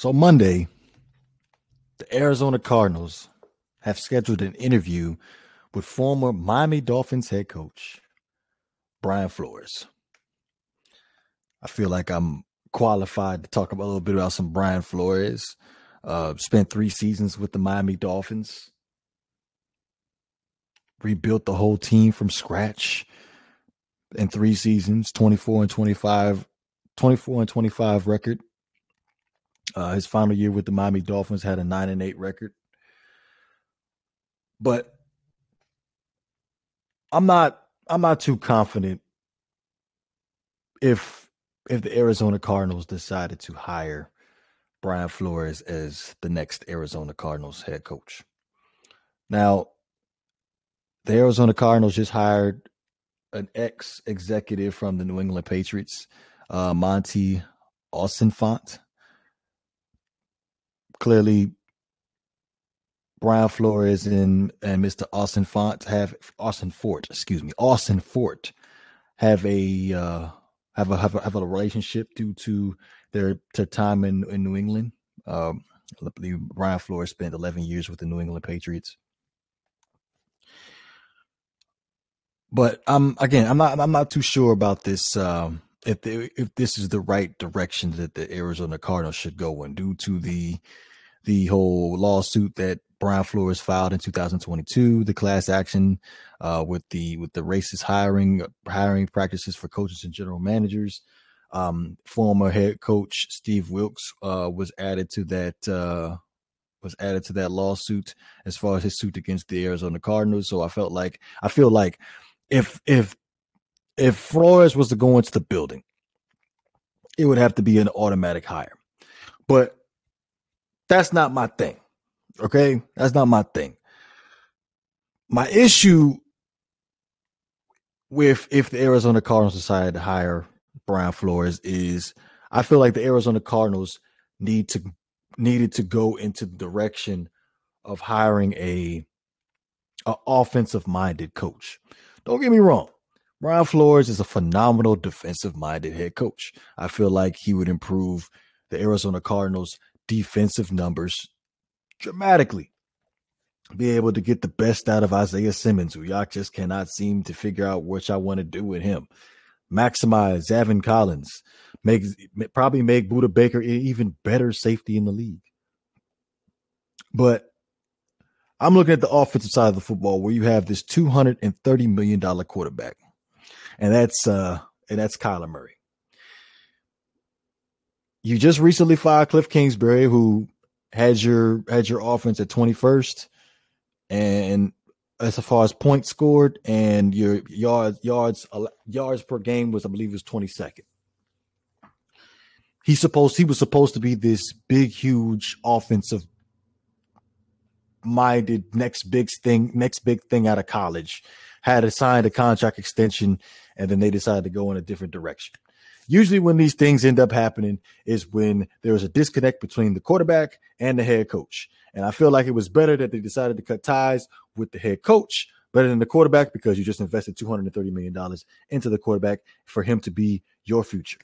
So Monday, the Arizona Cardinals have scheduled an interview with former Miami Dolphins head coach Brian Flores. I feel like I'm qualified to talk a little bit about some Brian Flores. Spent 3 seasons with the Miami Dolphins. Rebuilt the whole team from scratch in 3 seasons, 24-25 record. His final year with the Miami Dolphins had a 9-8 record. But I'm not too confident if the Arizona Cardinals decided to hire Brian Flores as the next Arizona Cardinals head coach. Now, the Arizona Cardinals just hired an ex-executive from the New England Patriots, Monty Austinfant. Clearly, Brian Flores and Mr. Austin Fort have a relationship due to their time in New England. I believe Brian Flores spent 11 years with the New England Patriots. But I'm not too sure about this. If this is the right direction that the Arizona Cardinals should go in, due to the whole lawsuit that Brian Flores filed in 2022, the class action with the racist hiring practices for coaches and general managers. Former head coach Steve Wilkes was added to that lawsuit as far as his suit against the Arizona Cardinals. So I feel like if Flores was to go into the building, it would have to be an automatic hire. But that's not my thing. Okay? That's not my thing. My issue with if the Arizona Cardinals decided to hire Brian Flores is I feel like the Arizona Cardinals needed to go into the direction of hiring a offensive-minded coach. Don't get me wrong. Brian Flores is a phenomenal defensive-minded head coach. I feel like he would improve the Arizona Cardinals' defensive numbers dramatically. Be able to get the best out of Isaiah Simmons, who y'all just cannot seem to figure out what y'all want to do with him. Maximize Zavin Collins. Probably make Budda Baker an even better safety in the league. But I'm looking at the offensive side of the football where you have this $230 million quarterback. And that's Kyler Murray. You just recently fired Cliff Kingsbury, who had your offense at 21st, and as far as points scored and your yards per game was, I believe, was 22nd. He was supposed to be this big, huge offensive minded next big thing out of college. Had signed a contract extension, and then they decided to go in a different direction. Usually when these things end up happening is when there's a disconnect between the quarterback and the head coach. And I feel like it was better that they decided to cut ties with the head coach better than the quarterback, because you just invested $230 million into the quarterback for him to be your future.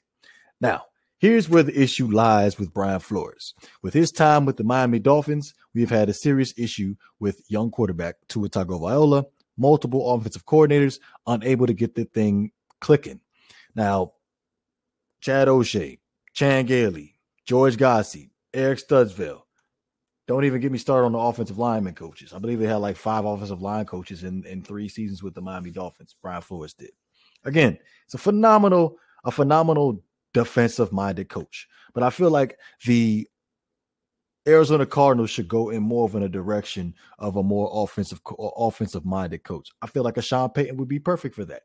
Now, here's where the issue lies with Brian Flores. With his time with the Miami Dolphins, we've had a serious issue with young quarterback Tua Tagovailoa, multiple offensive coordinators unable to get the thing clicking. Now, Chad O'Shea, Chan Gailey, George Gossett, Eric Studsville. Don't even get me started on the offensive lineman coaches. I believe they had like 5 offensive line coaches in 3 seasons with the Miami Dolphins. Brian Flores did. Again, it's a phenomenal defensive-minded coach. But I feel like the Arizona Cardinals should go in more of in a direction of a more offensive-minded coach. I feel like a Sean Payton would be perfect for that.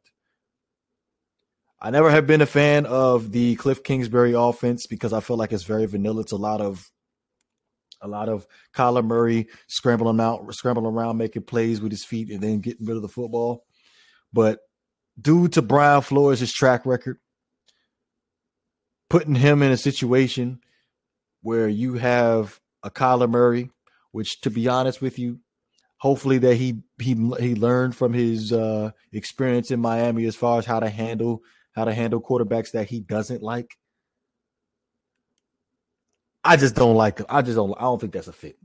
I never have been a fan of the Cliff Kingsbury offense because I feel like it's very vanilla. It's a lot of Kyler Murray scrambling around, making plays with his feet and then getting rid of the football. But due to Brian Flores' track record, putting him in a situation where you have a Kyler Murray, which, to be honest with you, hopefully that he learned from his experience in Miami as far as how to handle quarterbacks that he doesn't like. I just don't like him. I don't think that's a fit.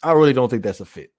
I really don't think that's a fit.